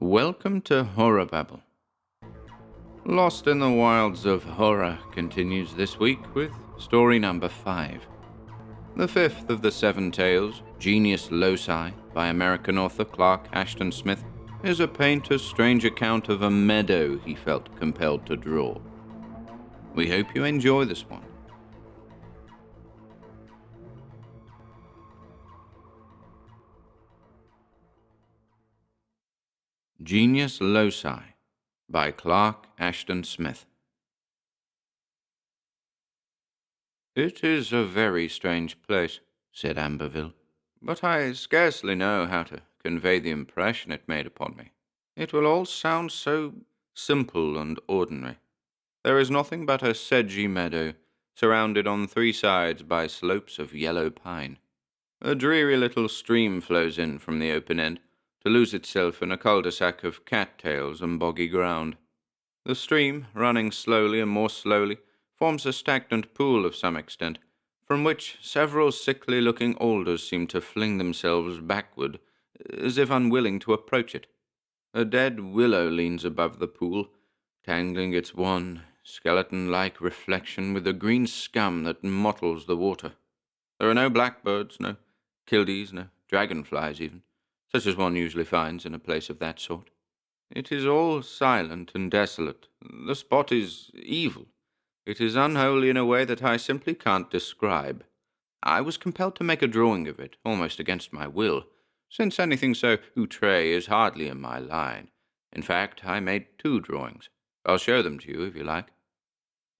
Welcome to HorrorBabble. Lost in the Wilds of Horror continues this week with story number 5. The fifth of the 7 tales, Genius Loci, by American author Ashton Smith, is a painter's strange account of a meadow he felt compelled to draw. We hope you enjoy this one. Genius Loci by Ashton Smith. "It is a very strange place," said Amberville, "but I scarcely know how to convey the impression it made upon me. It will all sound so simple and ordinary. There is nothing but a sedgy meadow, surrounded on 3 sides by slopes of yellow pine. A dreary little stream flows in from the open end, to lose itself in a cul-de-sac of cattails and boggy ground. The stream, running slowly and more slowly, forms a stagnant pool of some extent, from which several sickly-looking alders seem to fling themselves backward, as if unwilling to approach it. A dead willow leans above the pool, tangling its wan, skeleton-like reflection with the green scum that mottles the water. There are no blackbirds, no kildees, no dragonflies even, such as one usually finds in a place of that sort. It is all silent and desolate. The spot is evil. It is unholy in a way that I simply can't describe. I was compelled to make a drawing of it, almost against my will, since anything so outré is hardly in my line. In fact, I made 2 drawings. I'll show them to you if you like.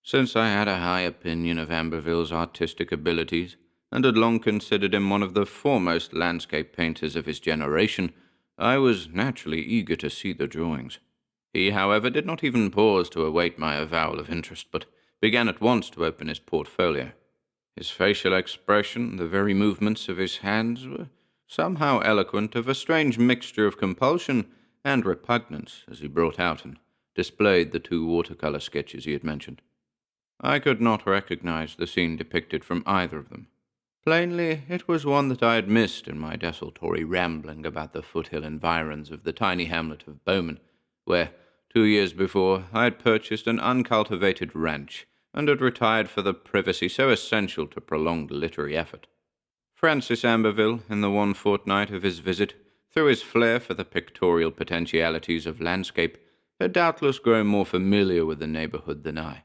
Since I had a high opinion of Amberville's artistic abilities, and had long considered him one of the foremost landscape painters of his generation, I was naturally eager to see the drawings. He, however, did not even pause to await my avowal of interest, but began at once to open his portfolio. His facial expression, the very movements of his hands, were somehow eloquent of a strange mixture of compulsion and repugnance as he brought out and displayed the 2 watercolor sketches he had mentioned. I could not recognize the scene depicted from either of them. Plainly, it was one that I had missed in my desultory rambling about the foothill environs of the tiny hamlet of Bowman, where, 2 years before, I had purchased an uncultivated ranch, and had retired for the privacy so essential to prolonged literary effort. Francis Amberville, in the 1 fortnight of his visit, through his flair for the pictorial potentialities of landscape, had doubtless grown more familiar with the neighborhood than I.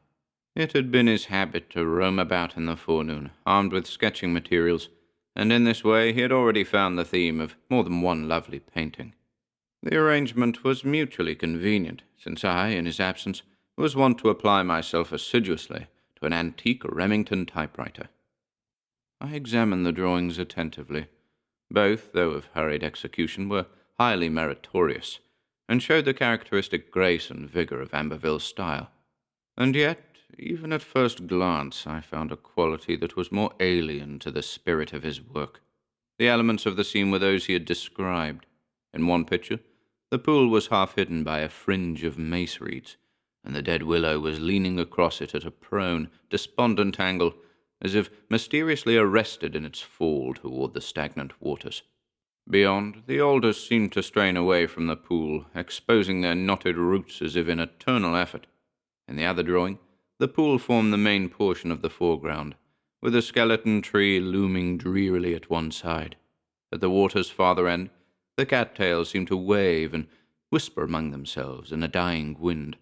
It had been his habit to roam about in the forenoon, armed with sketching materials, and in this way he had already found the theme of more than one lovely painting. The arrangement was mutually convenient, since I, in his absence, was wont to apply myself assiduously to an antique Remington typewriter. I examined the drawings attentively. Both, though of hurried execution, were highly meritorious, and showed the characteristic grace and vigor of Amberville's style. And yet, even at first glance, I found a quality that was more alien to the spirit of his work. The elements of the scene were those he had described. In one picture, the pool was half hidden by a fringe of mace reeds, and the dead willow was leaning across it at a prone, despondent angle, as if mysteriously arrested in its fall toward the stagnant waters. Beyond, the alders seemed to strain away from the pool, exposing their knotted roots as if in eternal effort. In the other drawing, the pool formed the main portion of the foreground, with a skeleton tree looming drearily at one side. At the water's farther end, the cattails seemed to wave and whisper among themselves in a dying wind,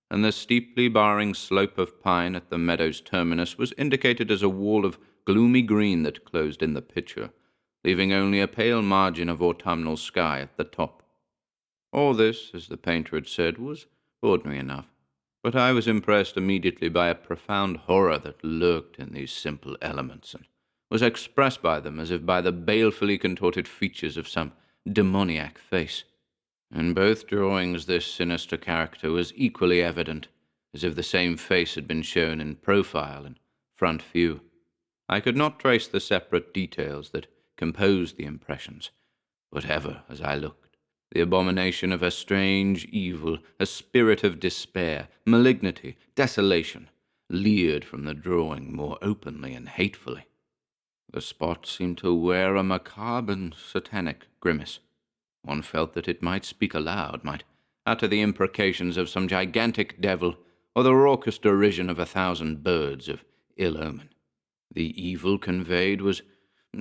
and the steeply barring slope of pine at the meadow's terminus was indicated as a wall of gloomy green that closed in the picture, leaving only a pale margin of autumnal sky at the top. All this, as the painter had said, was ordinary enough, but I was impressed immediately by a profound horror that lurked in these simple elements, and was expressed by them as if by the balefully contorted features of some demoniac face. In both drawings this sinister character was equally evident, as if the same face had been shown in profile and front view. I could not trace the separate details that composed the impressions, but ever, as I looked, the abomination of a strange evil, a spirit of despair, malignity, desolation, leered from the drawing more openly and hatefully. The spot seemed to wear a macabre and satanic grimace. One felt that it might speak aloud, might utter the imprecations of some gigantic devil, or the raucous derision of 1,000 birds of ill omen. The evil conveyed was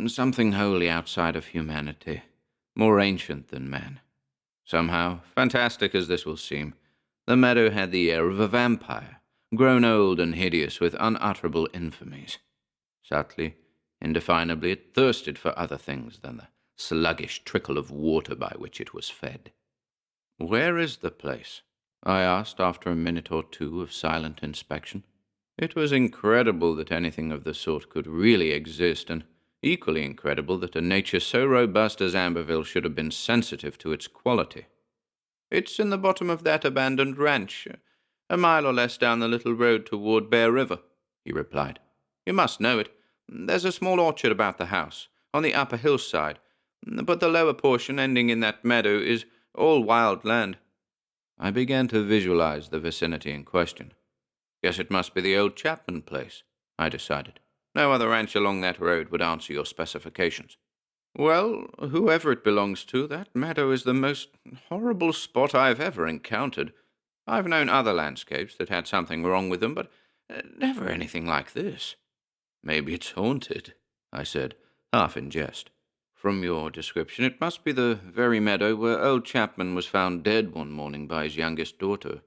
something wholly outside of humanity, more ancient than man. Somehow, fantastic as this will seem, the meadow had the air of a vampire, grown old and hideous with unutterable infamies. Subtly, indefinably, it thirsted for other things than the sluggish trickle of water by which it was fed. "Where is the place?" I asked after a minute or two of silent inspection. It was incredible that anything of the sort could really exist, and equally incredible that a nature so robust as Amberville should have been sensitive to its quality. "It's in the bottom of that abandoned ranch, a mile or less down the little road toward Bear River," he replied. "You must know it. There's a small orchard about the house, on the upper hillside, but the lower portion, ending in that meadow, is all wild land." I began to visualize the vicinity in question. "Guess it must be the old Chapman place," I decided. "No other ranch along that road would answer your specifications." "Well, whoever it belongs to, that meadow is the most horrible spot I've ever encountered. I've known other landscapes that had something wrong with them, but never anything like this." "Maybe it's haunted," I said, half in jest. "From your description, it must be the very meadow where old Chapman was found dead one morning by his youngest daughter.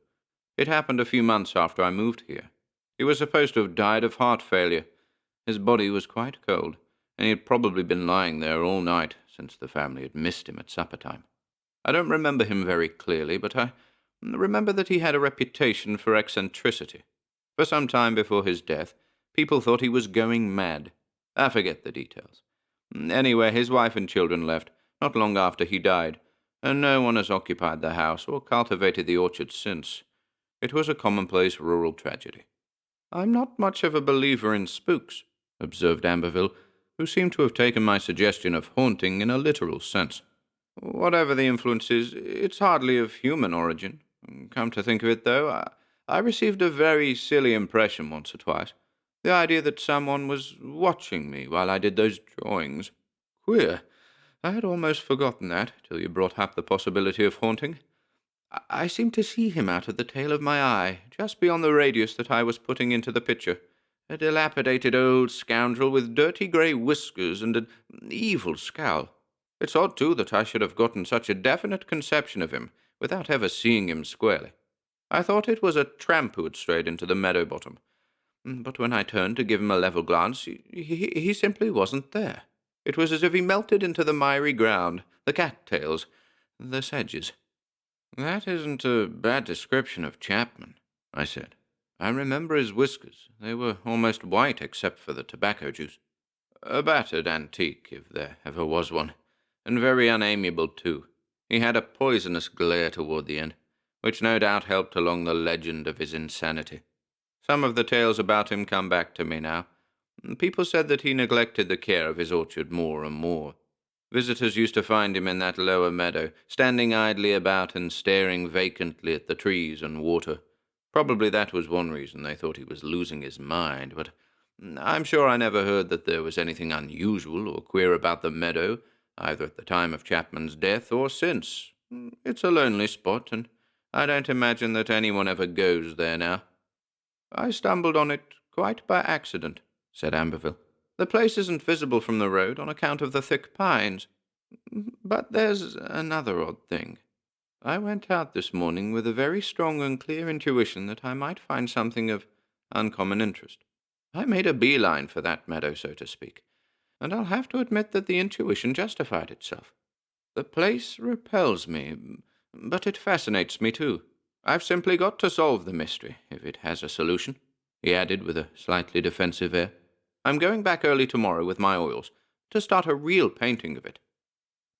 It happened a few months after I moved here. He was supposed to have died of heart failure. His body was quite cold, and he had probably been lying there all night, since the family had missed him at supper time. I don't remember him very clearly, but I remember that he had a reputation for eccentricity. For some time before his death, people thought he was going mad. I forget the details. Anyway, his wife and children left, not long after he died, and no one has occupied the house or cultivated the orchard since. It was a commonplace rural tragedy." "I'm not much of a believer in spooks," observed Amberville, who seemed to have taken my suggestion of haunting in a literal sense. "Whatever the influence is, it's hardly of human origin. Come to think of it, though, I received a very silly impression once or twice. The idea that someone was watching me while I did those drawings. Queer. I had almost forgotten that, till you brought up the possibility of haunting. I seemed to see him out of the tail of my eye, just beyond the radius that I was putting into the picture. A dilapidated old scoundrel with dirty grey whiskers and an evil scowl. It's odd, too, that I should have gotten such a definite conception of him without ever seeing him squarely. I thought it was a tramp who had strayed into the meadow bottom. But when I turned to give him a level glance, he simply wasn't there. It was as if he melted into the miry ground, the cattails, the sedges. "That isn't a bad description of Chapman," I said. "I remember his whiskers. They were almost white except for the tobacco juice. A battered antique, if there ever was one, and very unamiable, too. He had a poisonous glare toward the end, which no doubt helped along the legend of his insanity. Some of the tales about him come back to me now. People said that he neglected the care of his orchard more and more. Visitors used to find him in that lower meadow, standing idly about and staring vacantly at the trees and water. Probably that was one reason they thought he was losing his mind, but I'm sure I never heard that there was anything unusual or queer about the meadow, either at the time of Chapman's death or since. It's a lonely spot, and I don't imagine that anyone ever goes there now." "I stumbled on it quite by accident," said Amberville. "The place isn't visible from the road on account of the thick pines. But there's another odd thing. I went out this morning with a very strong and clear intuition that I might find something of uncommon interest. I made a beeline for that meadow, so to speak, and I'll have to admit that the intuition justified itself. The place repels me, but it fascinates me too. I've simply got to solve the mystery, if it has a solution," he added with a slightly defensive air. "I'm going back early tomorrow with my oils, to start a real painting of it."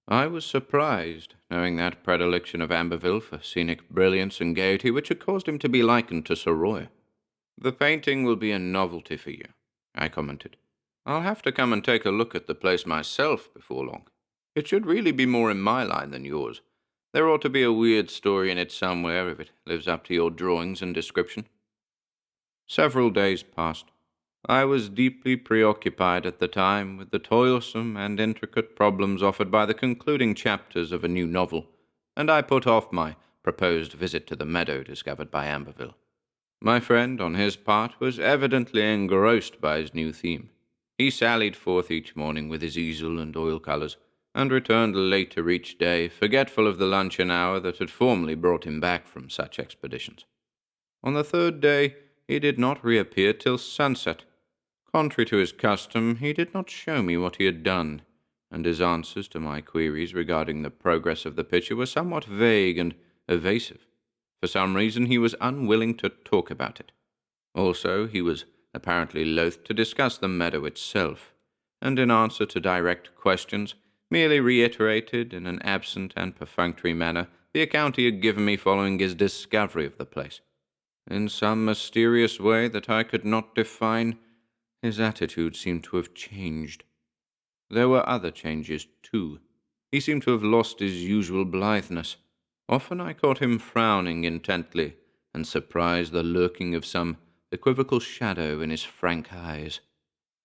I was surprised, knowing that predilection of Amberville for scenic brilliance and gaiety which had caused him to be likened to Sir Roy. "The painting will be a novelty for you," I commented. "I'll have to come and take a look at the place myself before long. It should really be more in my line than yours. There ought to be a weird story in it somewhere if it lives up to your drawings and description." Several days passed. I was deeply preoccupied at the time with the toilsome and intricate problems offered by the concluding chapters of a new novel, and I put off my proposed visit to the meadow discovered by Amberville. My friend, on his part, was evidently engrossed by his new theme. He sallied forth each morning with his easel and oil colours, and returned later each day, forgetful of the luncheon hour that had formerly brought him back from such expeditions. On the third day he did not reappear till sunset. Contrary to his custom, he did not show me what he had done, and his answers to my queries regarding the progress of the picture were somewhat vague and evasive. For some reason he was unwilling to talk about it. Also, he was apparently loath to discuss the meadow itself, and in answer to direct questions, merely reiterated in an absent and perfunctory manner the account he had given me following his discovery of the place. In some mysterious way that I could not define, his attitude seemed to have changed. There were other changes, too. He seemed to have lost his usual blitheness. Often I caught him frowning intently, and surprised the lurking of some equivocal shadow in his frank eyes.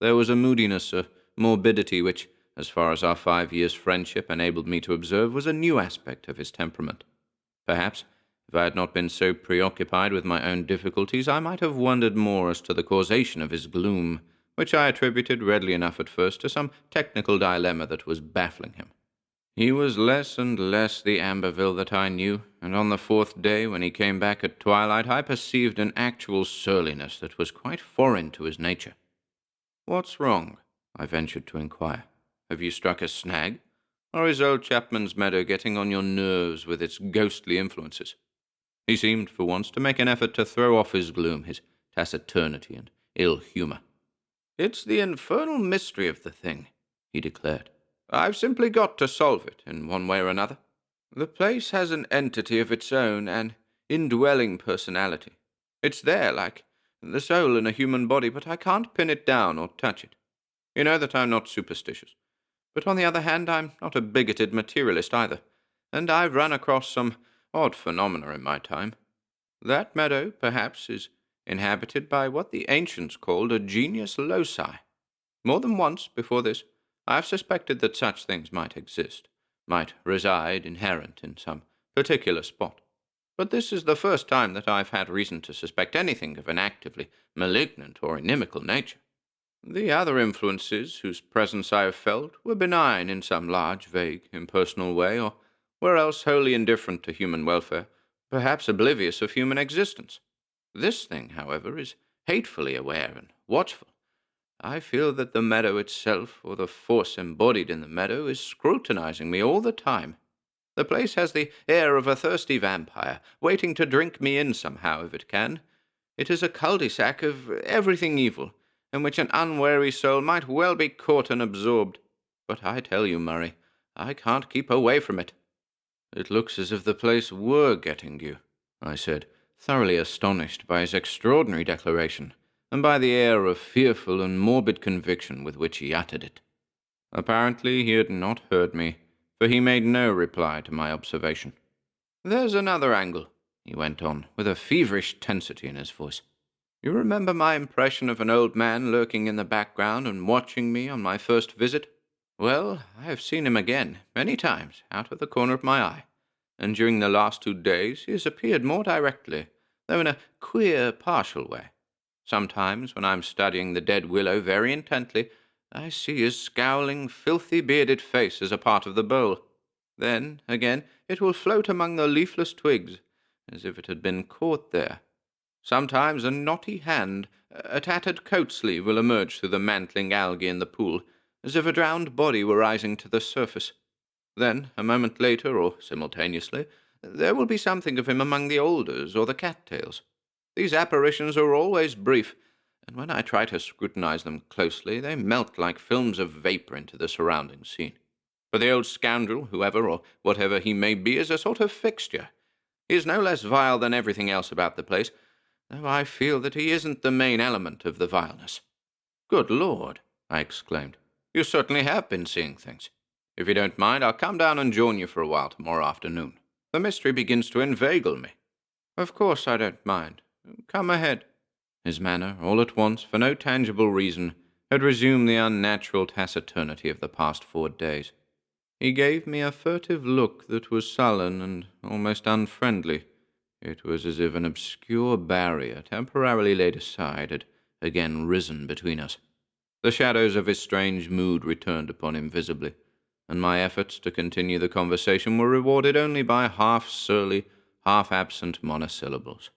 There was a moodiness, a morbidity which, as far as our 5 years' friendship enabled me to observe, was a new aspect of his temperament. Perhaps, if I had not been so preoccupied with my own difficulties, I might have wondered more as to the causation of his gloom, which I attributed readily enough at first to some technical dilemma that was baffling him. He was less and less the Amberville that I knew, and on the fourth day, when he came back at twilight, I perceived an actual surliness that was quite foreign to his nature. "What's wrong?" I ventured to inquire. "Have you struck a snag? Or is old Chapman's meadow getting on your nerves with its ghostly influences?" He seemed, for once, to make an effort to throw off his gloom, his taciturnity and ill humor. "It's the infernal mystery of the thing," he declared. "I've simply got to solve it in one way or another. The place has an entity of its own, an indwelling personality. It's there, like the soul in a human body, but I can't pin it down or touch it. You know that I'm not superstitious. But on the other hand, I'm not a bigoted materialist either, and I've run across some odd phenomena in my time. That meadow, perhaps, is inhabited by what the ancients called a genius loci. More than once, before this, I have suspected that such things might exist, might reside inherent in some particular spot. But this is the first time that I've had reason to suspect anything of an actively malignant or inimical nature. The other influences whose presence I have felt were benign in some large, vague, impersonal way, or were else wholly indifferent to human welfare, perhaps oblivious of human existence. This thing, however, is hatefully aware and watchful. I feel that the meadow itself, or the force embodied in the meadow, is scrutinizing me all the time. The place has the air of a thirsty vampire, waiting to drink me in somehow if it can. It is a cul-de-sac of everything evil, in which an unwary soul might well be caught and absorbed. But I tell you, Murray, I can't keep away from it. "It looks as if the place were getting you," I said, thoroughly astonished by his extraordinary declaration, and by the air of fearful and morbid conviction with which he uttered it. Apparently he had not heard me, for he made no reply to my observation. "There's another angle," he went on, with a feverish tensity in his voice. "You remember my impression of an old man lurking in the background and watching me on my first visit? Well, I have seen him again, many times, out of the corner of my eye, and during the last 2 days he has appeared more directly, though in a queer, partial way. Sometimes, when I am studying the dead willow very intently, I see his scowling, filthy, bearded face as a part of the bowl. Then, again, it will float among the leafless twigs, as if it had been caught there. Sometimes a knotty hand, a tattered coat sleeve will emerge through the mantling algae in the pool, as if a drowned body were rising to the surface. Then, a moment later, or simultaneously, there will be something of him among the alders or the cattails. These apparitions are always brief, and when I try to scrutinize them closely, they melt like films of vapor into the surrounding scene. For the old scoundrel, whoever or whatever he may be, is a sort of fixture. He is no less vile than everything else about the place, though I feel that he isn't the main element of the vileness." "Good Lord!" I exclaimed. "You certainly have been seeing things. If you don't mind, I'll come down and join you for a while tomorrow afternoon. The mystery begins to inveigle me." "Of course I don't mind. Come ahead." His manner, all at once, for no tangible reason, had resumed the unnatural taciturnity of the past 4 days. He gave me a furtive look that was sullen and almost unfriendly. It was as if an obscure barrier, temporarily laid aside, had again risen between us. The shadows of his strange mood returned upon him visibly, and my efforts to continue the conversation were rewarded only by half-surly, half-absent monosyllables.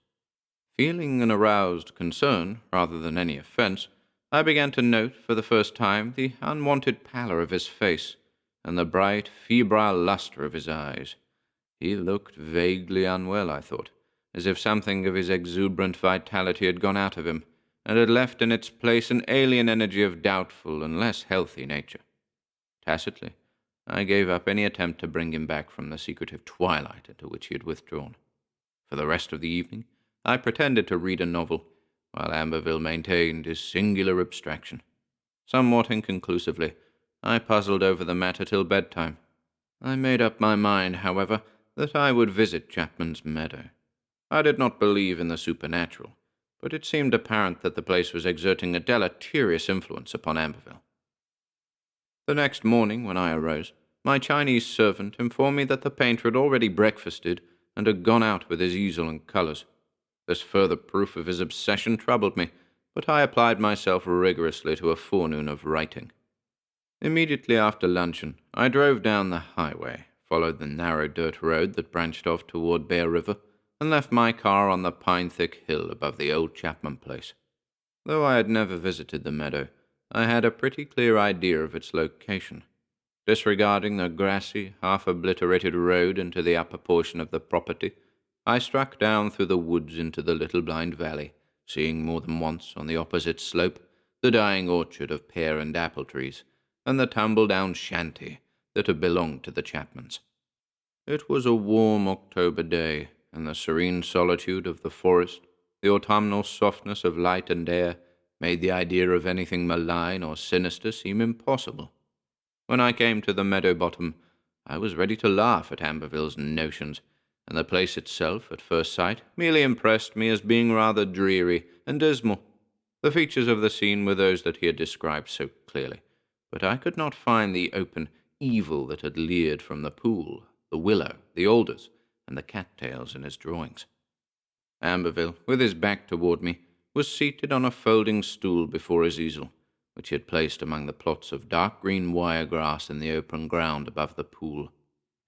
Feeling an aroused concern, rather than any offense, I began to note, for the first time, the unwonted pallor of his face, and the bright, febrile luster of his eyes. He looked vaguely unwell, I thought, as if something of his exuberant vitality had gone out of him, and had left in its place an alien energy of doubtful and less healthy nature. Tacitly, I gave up any attempt to bring him back from the secretive twilight into which he had withdrawn. For the rest of the evening, I pretended to read a novel, while Amberville maintained his singular abstraction. Somewhat inconclusively, I puzzled over the matter till bedtime. I made up my mind, however, that I would visit Chapman's Meadow. I did not believe in the supernatural, but it seemed apparent that the place was exerting a deleterious influence upon Amberville. The next morning, when I arose, my Chinese servant informed me that the painter had already breakfasted and had gone out with his easel and colours. This further proof of his obsession troubled me, but I applied myself rigorously to a forenoon of writing. Immediately after luncheon, I drove down the highway, followed the narrow dirt road that branched off toward Bear River, and left my car on the pine-thick hill above the old Chapman place. Though I had never visited the meadow, I had a pretty clear idea of its location. Disregarding the grassy, half-obliterated road into the upper portion of the property, I struck down through the woods into the little blind valley, seeing more than once on the opposite slope the dying orchard of pear and apple trees, and the tumble-down shanty that had belonged to the Chapmans. It was a warm October day, and the serene solitude of the forest, the autumnal softness of light and air, made the idea of anything malign or sinister seem impossible. When I came to the meadow bottom, I was ready to laugh at Amberville's notions, and the place itself, at first sight, merely impressed me as being rather dreary and dismal. The features of the scene were those that he had described so clearly, but I could not find the open evil that had leered from the pool, the willow, the alders, and the cattails in his drawings. Amberville, with his back toward me, was seated on a folding stool before his easel, which he had placed among the plots of dark green wire grass in the open ground above the pool.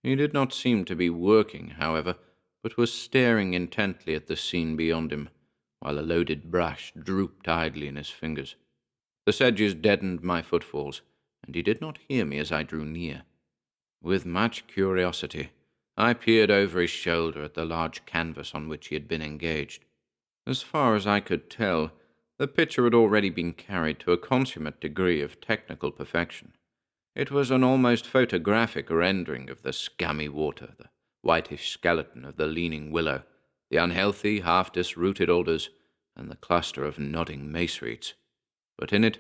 He did not seem to be working, however, but was staring intently at the scene beyond him, while a loaded brush drooped idly in his fingers. The sedges deadened my footfalls, and he did not hear me as I drew near. With much curiosity, I peered over his shoulder at the large canvas on which he had been engaged. As far as I could tell, the picture had already been carried to a consummate degree of technical perfection. It was an almost photographic rendering of the scummy water, the whitish skeleton of the leaning willow, the unhealthy, half-disrooted alders, and the cluster of nodding mace-reeds. But in it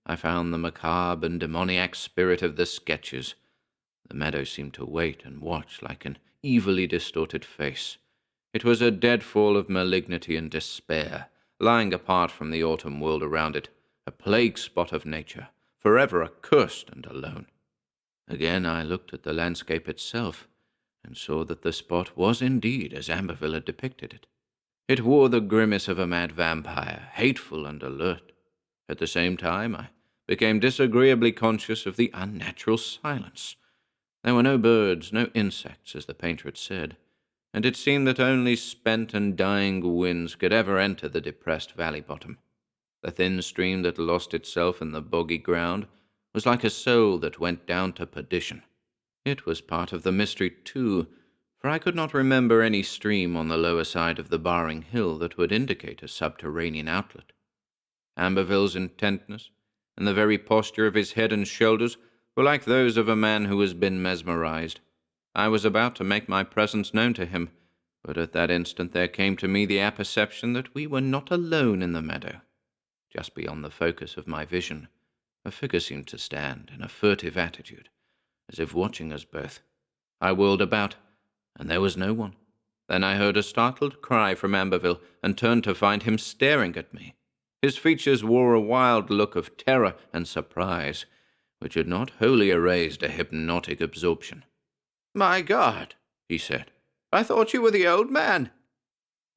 I found the macabre and demoniac spirit of the sketches. The meadow seemed to wait and watch like an evilly distorted face. It was a deadfall of malignity and despair, lying apart from the autumn world around it, a plague spot of nature, forever accursed and alone. Again I looked at the landscape itself, and saw that the spot was indeed as Amberville had depicted it. It wore the grimace of a mad vampire, hateful and alert. At the same time, I became disagreeably conscious of the unnatural silence. There were no birds, no insects, as the painter had said, and it seemed that only spent and dying winds could ever enter the depressed valley bottom. The thin stream that lost itself in the boggy ground was like a soul that went down to perdition. It was part of the mystery, too, for I could not remember any stream on the lower side of the barring hill that would indicate a subterranean outlet. Amberville's intentness, and the very posture of his head and shoulders, were like those of a man who has been mesmerized. I was about to make my presence known to him, but at that instant there came to me the apperception that we were not alone in the meadow. Just beyond the focus of my vision, a figure seemed to stand in a furtive attitude, as if watching us both. I whirled about, and there was no one. Then I heard a startled cry from Amberville, and turned to find him staring at me. His features wore a wild look of terror and surprise, which had not wholly erased a hypnotic absorption. "My God," he said, "I thought you were the old man."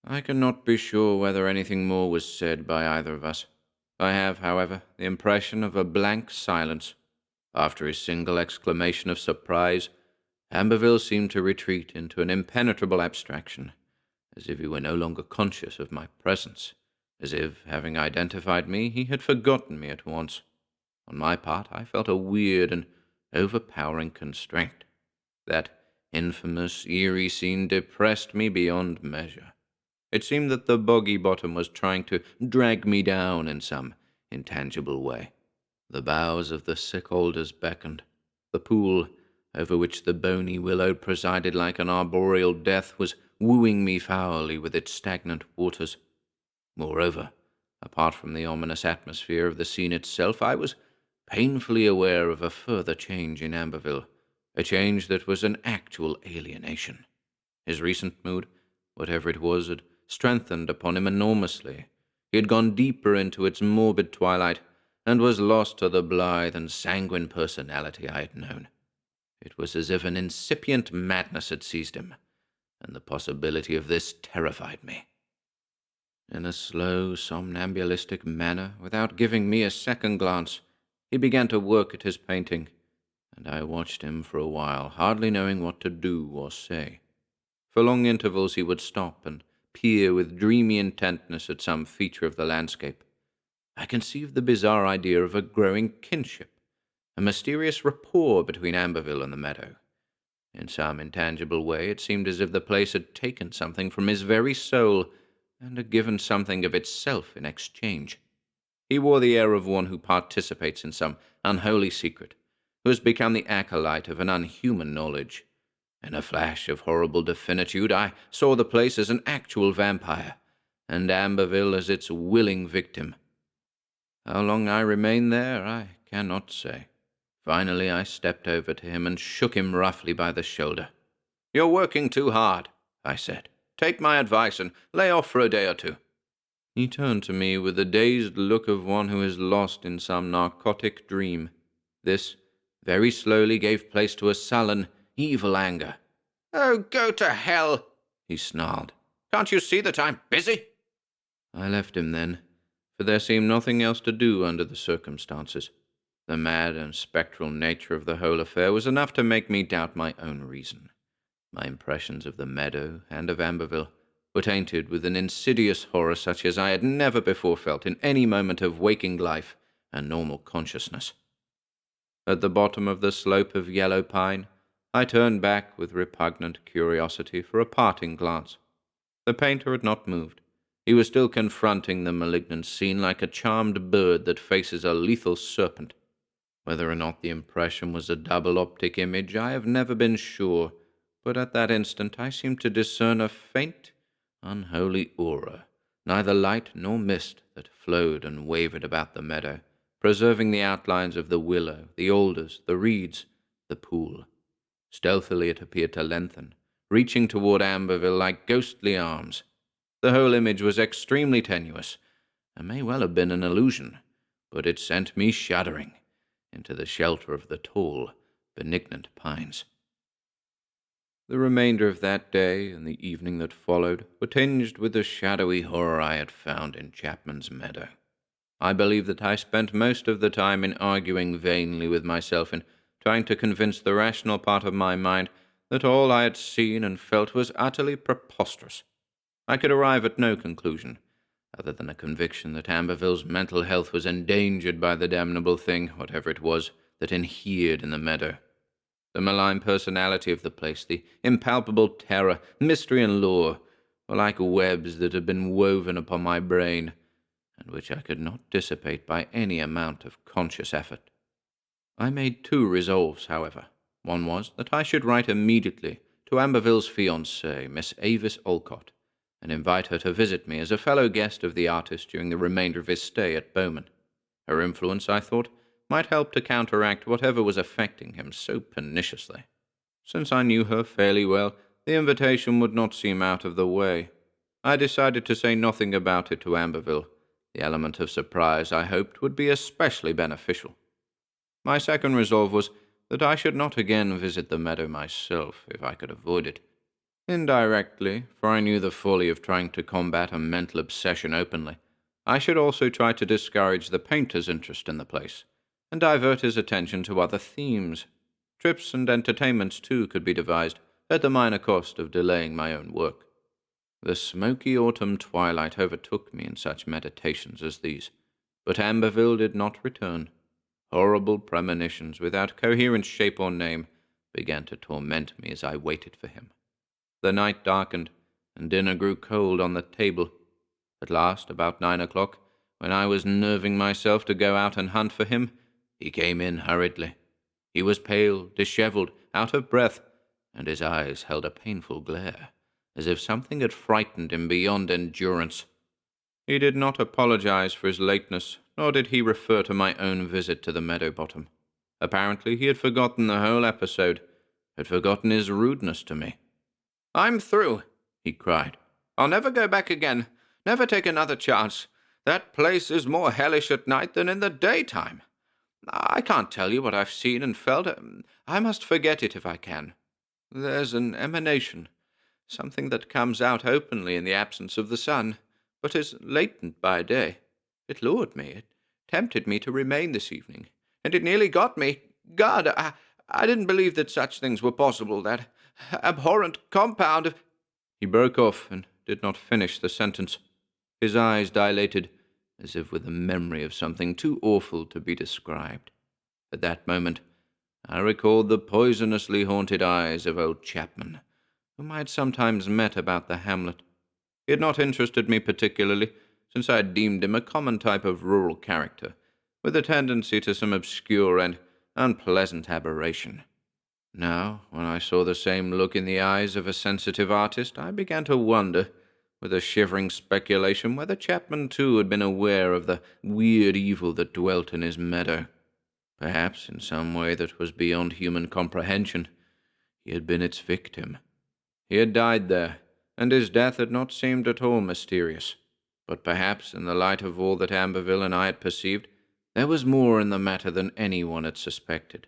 I cannot be sure whether anything more was said by either of us. I have, however, the impression of a blank silence. After his single exclamation of surprise, Amberville seemed to retreat into an impenetrable abstraction, as if he were no longer conscious of my presence, as if, having identified me, he had forgotten me at once. On my part, I felt a weird and overpowering constraint. That infamous, eerie scene depressed me beyond measure. It seemed that the boggy bottom was trying to drag me down in some intangible way. The boughs of the sick alders beckoned. The pool, over which the bony willow presided like an arboreal death, was wooing me foully with its stagnant waters. Moreover, apart from the ominous atmosphere of the scene itself, I was painfully aware of a further change in Amberville, a change that was an actual alienation. His recent mood, whatever it was, had strengthened upon him enormously. He had gone deeper into its morbid twilight, and was lost to the blithe and sanguine personality I had known. It was as if an incipient madness had seized him, and the possibility of this terrified me. In a slow, somnambulistic manner, without giving me a second glance, he began to work at his painting, and I watched him for a while, hardly knowing what to do or say. For long intervals he would stop and peer with dreamy intentness at some feature of the landscape. I conceived the bizarre idea of a growing kinship, a mysterious rapport between Amberville and the meadow. In some intangible way, it seemed as if the place had taken something from his very soul and had given something of itself in exchange. He wore the air of one who participates in some unholy secret, who has become the acolyte of an unhuman knowledge. In a flash of horrible definitude, I saw the place as an actual vampire, and Amberville as its willing victim. How long I remained there, I cannot say. Finally, I stepped over to him and shook him roughly by the shoulder. "You're working too hard," I said. "Take my advice and lay off for a day or two." He turned to me with the dazed look of one who is lost in some narcotic dream. This very slowly gave place to a sullen, evil anger. "Oh, go to hell," he snarled. "Can't you see that I'm busy?" I left him then, for there seemed nothing else to do under the circumstances. The mad and spectral nature of the whole affair was enough to make me doubt my own reason. My impressions of the meadow and of Amberville were tainted with an insidious horror such as I had never before felt in any moment of waking life and normal consciousness. At the bottom of the slope of yellow pine, I turned back with repugnant curiosity for a parting glance. The painter had not moved. He was still confronting the malignant scene like a charmed bird that faces a lethal serpent. Whether or not the impression was a double optic image, I have never been sure, but at that instant I seemed to discern a faint, unholy aura, neither light nor mist, that flowed and wavered about the meadow, preserving the outlines of the willow, the alders, the reeds, the pool. Stealthily it appeared to lengthen, reaching toward Amberville like ghostly arms. The whole image was extremely tenuous, and may well have been an illusion, but it sent me shuddering into the shelter of the tall, benignant pines. The remainder of that day and the evening that followed were tinged with the shadowy horror I had found in Chapman's meadow. I believe that I spent most of the time in arguing vainly with myself, in trying to convince the rational part of my mind that all I had seen and felt was utterly preposterous. I could arrive at no conclusion, other than a conviction that Amberville's mental health was endangered by the damnable thing, whatever it was, that inhered in the meadow. The malign personality of the place, the impalpable terror, mystery, and lure were like webs that had been woven upon my brain, and which I could not dissipate by any amount of conscious effort. I made 2 resolves, however. One was that I should write immediately to Amberville's fiancée, Miss Avis Olcott, and invite her to visit me as a fellow guest of the artist during the remainder of his stay at Bowman. Her influence, I thought, might help to counteract whatever was affecting him so perniciously. Since I knew her fairly well, the invitation would not seem out of the way. I decided to say nothing about it to Amberville, The element of surprise, I hoped, would be especially beneficial. My second resolve was that I should not again visit the meadow myself, if I could avoid it. Indirectly, for I knew the folly of trying to combat a mental obsession openly, I should also try to discourage the painter's interest in the place, and divert his attention to other themes. Trips and entertainments, too, could be devised, at the minor cost of delaying my own work. The smoky autumn twilight overtook me in such meditations as these, but Amberville did not return. Horrible premonitions, without coherent shape or name, began to torment me as I waited for him. The night darkened, and dinner grew cold on the table. At last, about 9 o'clock, when I was nerving myself to go out and hunt for him, he came in hurriedly. He was pale, dishevelled, out of breath, and his eyes held a painful glare, as if something had frightened him beyond endurance. He did not apologize for his lateness, nor did he refer to my own visit to the meadow bottom. Apparently he had forgotten the whole episode, had forgotten his rudeness to me. "I'm through," he cried. "I'll never go back again, never take another chance. That place is more hellish at night than in the daytime. I can't tell you what I've seen and felt. I must forget it if I can. There's an emanation, something that comes out openly in the absence of the sun, but is latent by day. It lured me, it tempted me to remain this evening, and it nearly got me. God, I didn't believe that such things were possible, that abhorrent compound of—" He broke off and did not finish the sentence. His eyes dilated, as if with a memory of something too awful to be described. At that moment, I recalled the poisonously haunted eyes of old Chapman, whom I had sometimes met about the hamlet. He had not interested me particularly, since I had deemed him a common type of rural character, with a tendency to some obscure and unpleasant aberration. Now, when I saw the same look in the eyes of a sensitive artist, I began to wonder, with a shivering speculation, whether Chapman too had been aware of the weird evil that dwelt in his meadow. Perhaps, in some way that was beyond human comprehension, he had been its victim. He had died there, and his death had not seemed at all mysterious. But perhaps, in the light of all that Amberville and I had perceived, there was more in the matter than anyone had suspected.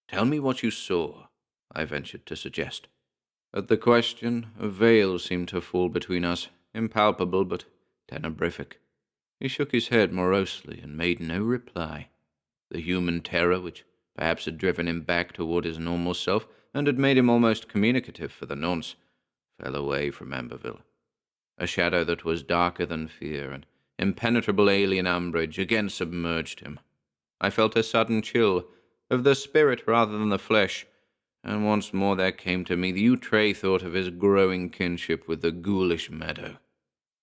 "Tell me what you saw," I ventured to suggest. At the question, a veil seemed to fall between us, impalpable but tenebrific. He shook his head morosely and made no reply. The human terror, which perhaps had driven him back toward his normal self and had made him almost communicative for the nonce, fell away from Amberville. A shadow that was darker than fear, an impenetrable alien umbrage, again submerged him. I felt a sudden chill, of the spirit rather than the flesh, and once more there came to me the outre thought of his growing kinship with the ghoulish meadow.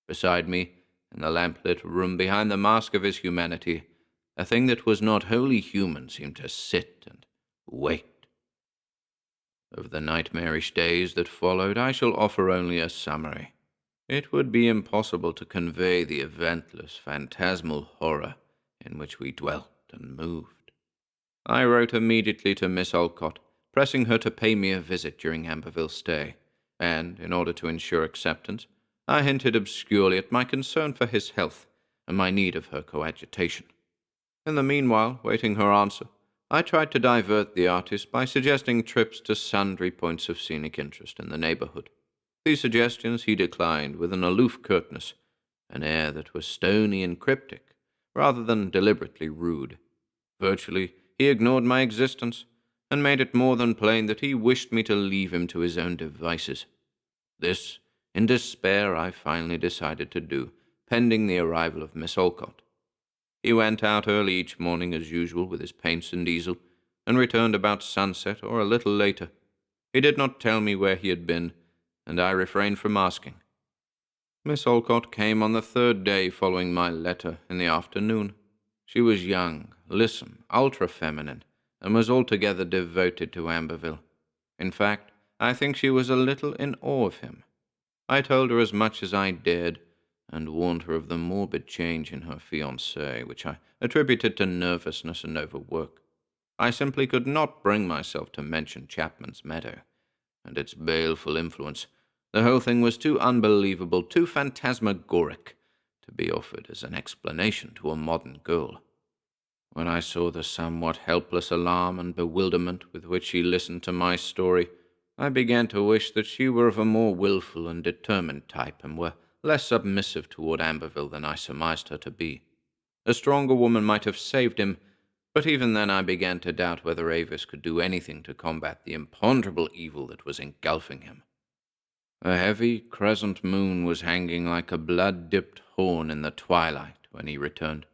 Beside me, in the lamp-lit room behind the mask of his humanity, a thing that was not wholly human seemed to sit and wait. Of the nightmarish days that followed, I shall offer only a summary. It would be impossible to convey the eventless, phantasmal horror in which we dwelt and moved. I wrote immediately to Miss Alcott, pressing her to pay me a visit during Amberville's stay, and, in order to ensure acceptance, I hinted obscurely at my concern for his health and my need of her coadjutation. In the meanwhile, waiting her answer, I tried to divert the artist by suggesting trips to sundry points of scenic interest in the neighborhood. These suggestions he declined with an aloof curtness, an air that was stony and cryptic, rather than deliberately rude. Virtually, he ignored my existence, and made it more than plain that he wished me to leave him to his own devices. This, in despair, I finally decided to do, pending the arrival of Miss Alcott. He went out early each morning as usual with his paints and easel, and returned about sunset or a little later. He did not tell me where he had been, and I refrained from asking. Miss Alcott came on the third day following my letter in the afternoon. She was young, lissom, ultra-feminine, and was altogether devoted to Amberville. In fact, I think she was a little in awe of him. I told her as much as I dared, and warned her of the morbid change in her fiancé, which I attributed to nervousness and overwork. I simply could not bring myself to mention Chapman's meadow, and its baleful influence. The whole thing was too unbelievable, too phantasmagoric, to be offered as an explanation to a modern girl. When I saw the somewhat helpless alarm and bewilderment with which she listened to my story, I began to wish that she were of a more willful and determined type and were less submissive toward Amberville than I surmised her to be. A stronger woman might have saved him, but even then I began to doubt whether Avis could do anything to combat the imponderable evil that was engulfing him. A heavy crescent moon was hanging like a blood-dipped horn in the twilight when he returned.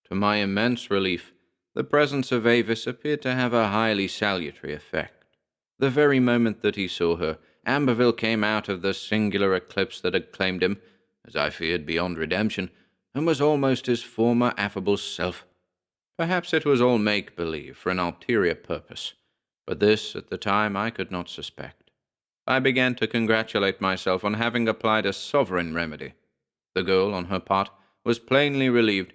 To my immense relief, the presence of Avis appeared to have a highly salutary effect. The very moment that he saw her, Amberville came out of the singular eclipse that had claimed him, as I feared beyond redemption, and was almost his former affable self. Perhaps it was all make-believe for an ulterior purpose, but this, at the time, I could not suspect. I began to congratulate myself on having applied a sovereign remedy. The girl, on her part, was plainly relieved,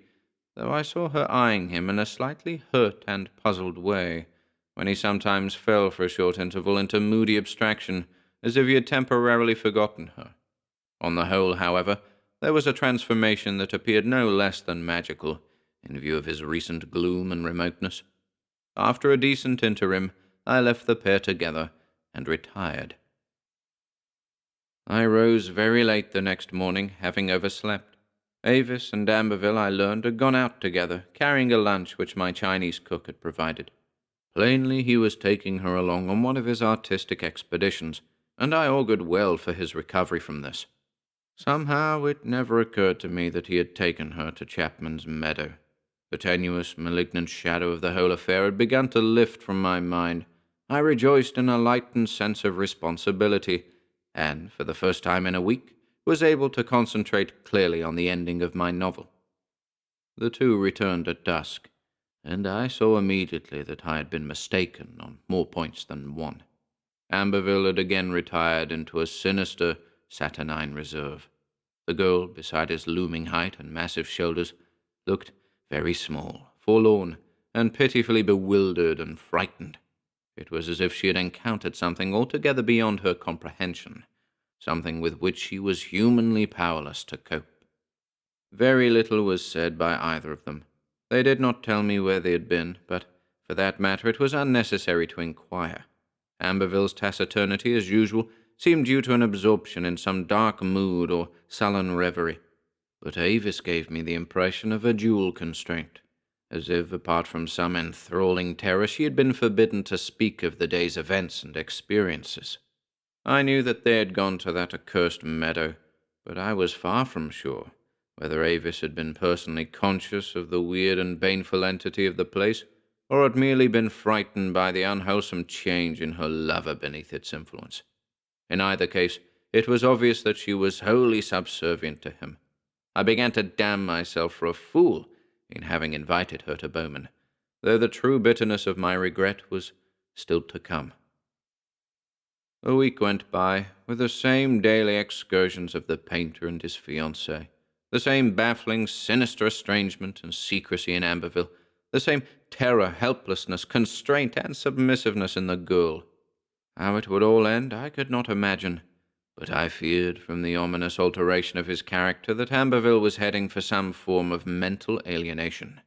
though I saw her eyeing him in a slightly hurt and puzzled way, when he sometimes fell for a short interval into moody abstraction, as if he had temporarily forgotten her. On the whole, however, there was a transformation that appeared no less than magical, in view of his recent gloom and remoteness. After a decent interim, I left the pair together and retired. I rose very late the next morning, having overslept. Avis and Amberville, I learned, had gone out together, carrying a lunch which my Chinese cook had provided. Plainly he was taking her along on one of his artistic expeditions, and I augured well for his recovery from this. Somehow it never occurred to me that he had taken her to Chapman's Meadow. The tenuous, malignant shadow of the whole affair had begun to lift from my mind. I rejoiced in a lightened sense of responsibility, and, for the first time in a week, was able to concentrate clearly on the ending of my novel. The two returned at dusk, and I saw immediately that I had been mistaken on more points than one. Amberville had again retired into a sinister, saturnine reserve. The girl, beside his looming height and massive shoulders, looked very small, forlorn, and pitifully bewildered and frightened. It was as if she had encountered something altogether beyond her comprehension, something with which she was humanly powerless to cope. Very little was said by either of them. They did not tell me where they had been, but, for that matter, it was unnecessary to inquire. Amberville's taciturnity, as usual, seemed due to an absorption in some dark mood or sullen reverie, but Avis gave me the impression of a dual constraint, as if, apart from some enthralling terror, she had been forbidden to speak of the day's events and experiences. I knew that they had gone to that accursed meadow, but I was far from sure whether Avis had been personally conscious of the weird and baneful entity of the place, or had merely been frightened by the unwholesome change in her lover beneath its influence. In either case, it was obvious that she was wholly subservient to him. I began to damn myself for a fool in having invited her to Bowman, though the true bitterness of my regret was still to come. A week went by, with the same daily excursions of the painter and his fiancée, the same baffling, sinister estrangement and secrecy in Amberville, the same terror, helplessness, constraint, and submissiveness in the girl. How it would all end, I could not imagine, but I feared, from the ominous alteration of his character, that Amberville was heading for some form of mental alienation,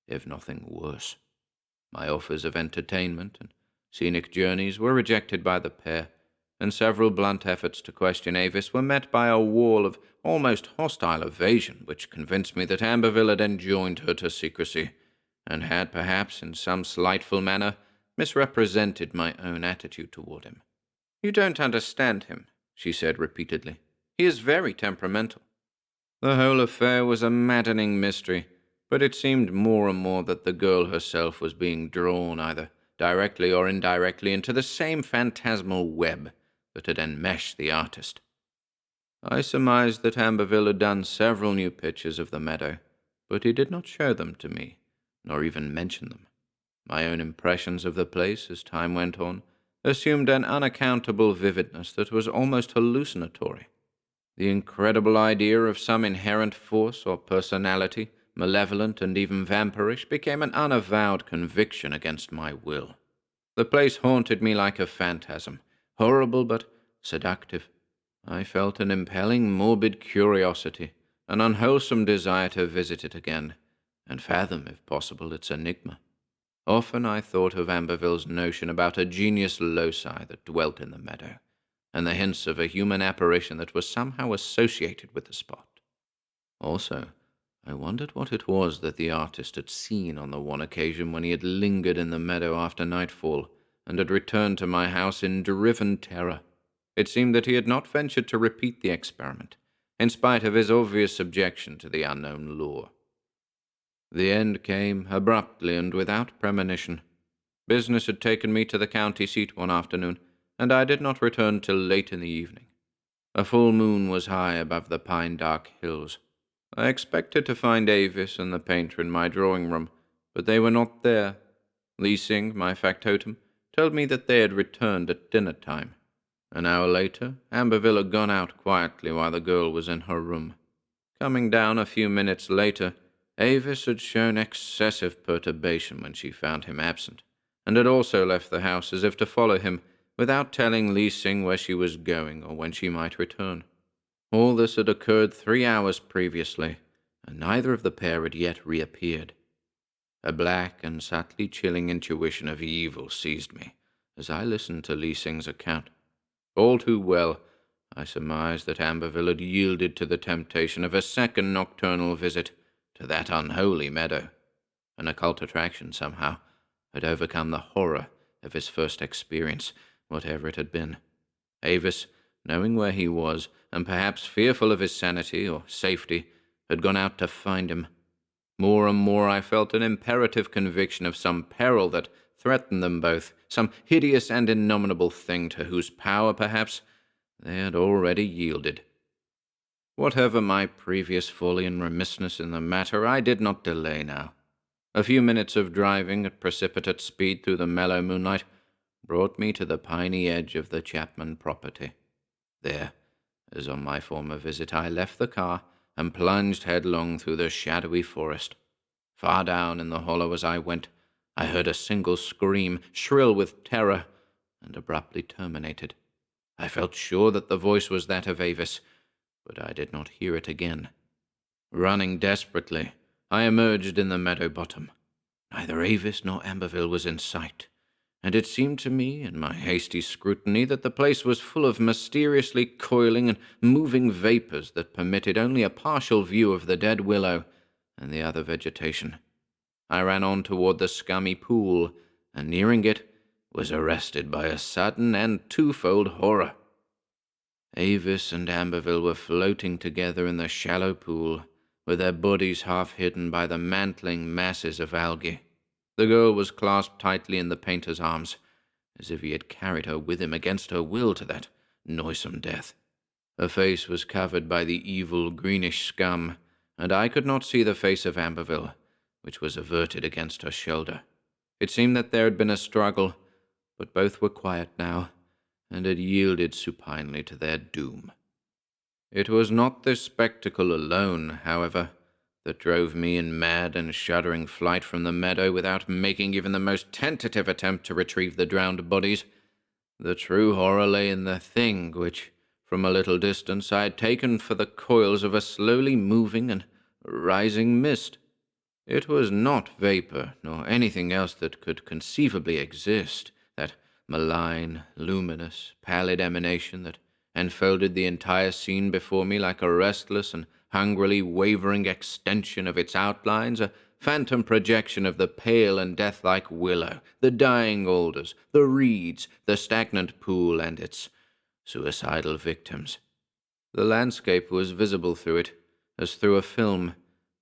if nothing worse. My offers of entertainment and scenic journeys were rejected by the pair, and several blunt efforts to question Avis were met by a wall of almost hostile evasion which convinced me that Amberville had enjoined her to secrecy, and had perhaps, in some slightful manner, misrepresented my own attitude toward him. "You don't understand him," she said repeatedly. "He is very temperamental." The whole affair was a maddening mystery, but it seemed more and more that the girl herself was being drawn, either directly or indirectly, into the same phantasmal web that had enmeshed the artist. I surmised that Amberville had done several new pictures of the meadow, but he did not show them to me, nor even mention them. My own impressions of the place, as time went on, assumed an unaccountable vividness that was almost hallucinatory. The incredible idea of some inherent force or personality, malevolent and even vampirish, became an unavowed conviction against my will. The place haunted me like a phantasm, horrible but seductive. I felt an impelling morbid curiosity, an unwholesome desire to visit it again, and fathom, if possible, its enigma. Often I thought of Amberville's notion about a genius loci that dwelt in the meadow, and the hints of a human apparition that was somehow associated with the spot. Also, I wondered what it was that the artist had seen on the one occasion when he had lingered in the meadow after nightfall, and had returned to my house in driven terror. It seemed that he had not ventured to repeat the experiment, in spite of his obvious objection to the unknown lure. The end came abruptly and without premonition. Business had taken me to the county seat one afternoon, and I did not return till late in the evening. A full moon was high above the pine-dark hills. I expected to find Avis and the painter in my drawing-room, but they were not there. Leasing, my factotum, told me that they had returned at dinner-time. An hour later, Amberville had gone out quietly while the girl was in her room. Coming down a few minutes later, Avis had shown excessive perturbation when she found him absent, and had also left the house as if to follow him, without telling Leasing where she was going or when she might return. All this had occurred 3 hours previously, and neither of the pair had yet reappeared. A black and subtly chilling intuition of evil seized me as I listened to Leasing's account. All too well, I surmised that Amberville had yielded to the temptation of a second nocturnal visit to that unholy meadow. An occult attraction, somehow, had overcome the horror of his first experience, whatever it had been. Avis, knowing where he was, and perhaps fearful of his sanity or safety, had gone out to find him. More and more I felt an imperative conviction of some peril that threatened them both, some hideous and innominable thing to whose power, perhaps, they had already yielded. Whatever my previous folly and remissness in the matter, I did not delay now. A few minutes of driving at precipitate speed through the mellow moonlight brought me to the piney edge of the Chapman property. There, as on my former visit, I left the car and plunged headlong through the shadowy forest. Far down in the hollow as I went, I heard a single scream, shrill with terror, and abruptly terminated. I felt sure that the voice was that of Avis, but I did not hear it again. Running desperately, I emerged in the meadow bottom. Neither Avis nor Amberville was in sight, and it seemed to me, in my hasty scrutiny, that the place was full of mysteriously coiling and moving vapors that permitted only a partial view of the dead willow and the other vegetation. I ran on toward the scummy pool, and nearing it, was arrested by a sudden and twofold horror. Avis and Amberville were floating together in the shallow pool, with their bodies half hidden by the mantling masses of algae. The girl was clasped tightly in the painter's arms, as if he had carried her with him against her will to that noisome death. Her face was covered by the evil greenish scum, and I could not see the face of Amberville, which was averted against her shoulder. It seemed that there had been a struggle, but both were quiet now, and had yielded supinely to their doom. It was not this spectacle alone, however, that drove me in mad and shuddering flight from the meadow without making even the most tentative attempt to retrieve the drowned bodies. The true horror lay in the thing which, from a little distance, I had taken for the coils of a slowly moving and rising mist. It was not vapor, nor anything else that could conceivably exist, that malign, luminous, pallid emanation that enfolded the entire scene before me like a restless and hungrily wavering extension of its outlines, a phantom projection of the pale and death-like willow, the dying alders, the reeds, the stagnant pool, and its suicidal victims. The landscape was visible through it, as through a film,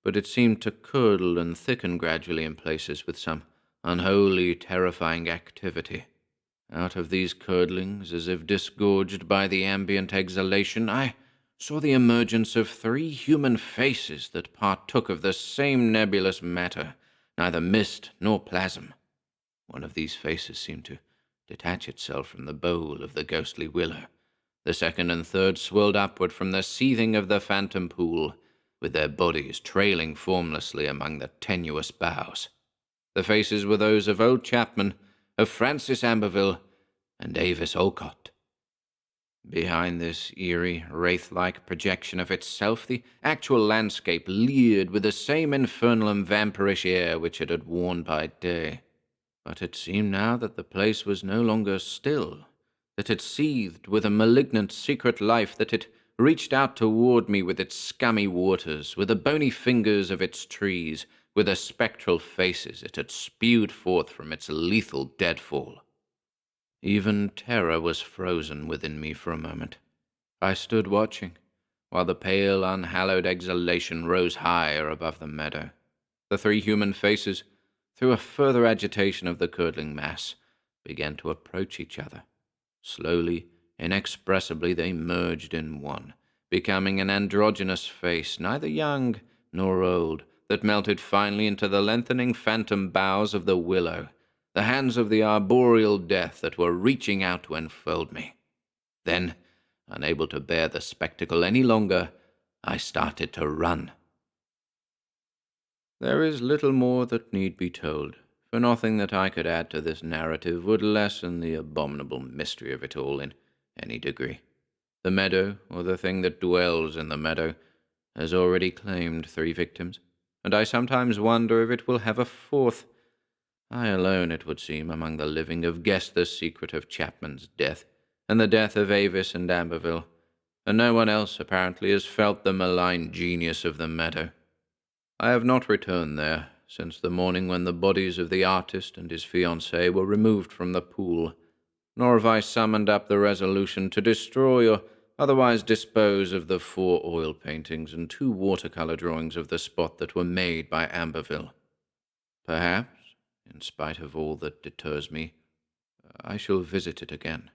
but it seemed to curdle and thicken gradually in places with some unholy, terrifying activity. Out of these curdlings, as if disgorged by the ambient exhalation, I saw the emergence of 3 human faces that partook of the same nebulous matter, neither mist nor plasm. One of these faces seemed to detach itself from the bowl of the ghostly willow. The second and third swirled upward from the seething of the phantom pool, with their bodies trailing formlessly among the tenuous boughs. The faces were those of old Chapman, of Francis Amberville, and Avis Olcott. Behind this eerie, wraith-like projection of itself, the actual landscape leered with the same infernal and vampirish air which it had worn by day. But it seemed now that the place was no longer still, that it seethed with a malignant secret life, that it reached out toward me with its scummy waters, with the bony fingers of its trees, with the spectral faces it had spewed forth from its lethal deadfall. Even terror was frozen within me for a moment. I stood watching, while the pale, unhallowed exhalation rose higher above the meadow. The three human faces, through a further agitation of the curdling mass, began to approach each other. Slowly, inexpressibly, they merged in one, becoming an androgynous face, neither young nor old, that melted finally into the lengthening phantom boughs of the willow, the hands of the arboreal death that were reaching out to enfold me. Then, unable to bear the spectacle any longer, I started to run. There is little more that need be told, for nothing that I could add to this narrative would lessen the abominable mystery of it all in any degree. The meadow, or the thing that dwells in the meadow, has already claimed 3 victims, and I sometimes wonder if it will have a 4th. I alone, it would seem, among the living have guessed the secret of Chapman's death, and the death of Avis and Amberville, and no one else apparently has felt the malign genius of the meadow. I have not returned there since the morning when the bodies of the artist and his fiancée were removed from the pool, nor have I summoned up the resolution to destroy or otherwise dispose of the 4 oil paintings and 2 watercolor drawings of the spot that were made by Amberville. Perhaps, in spite of all that deters me, I shall visit it again.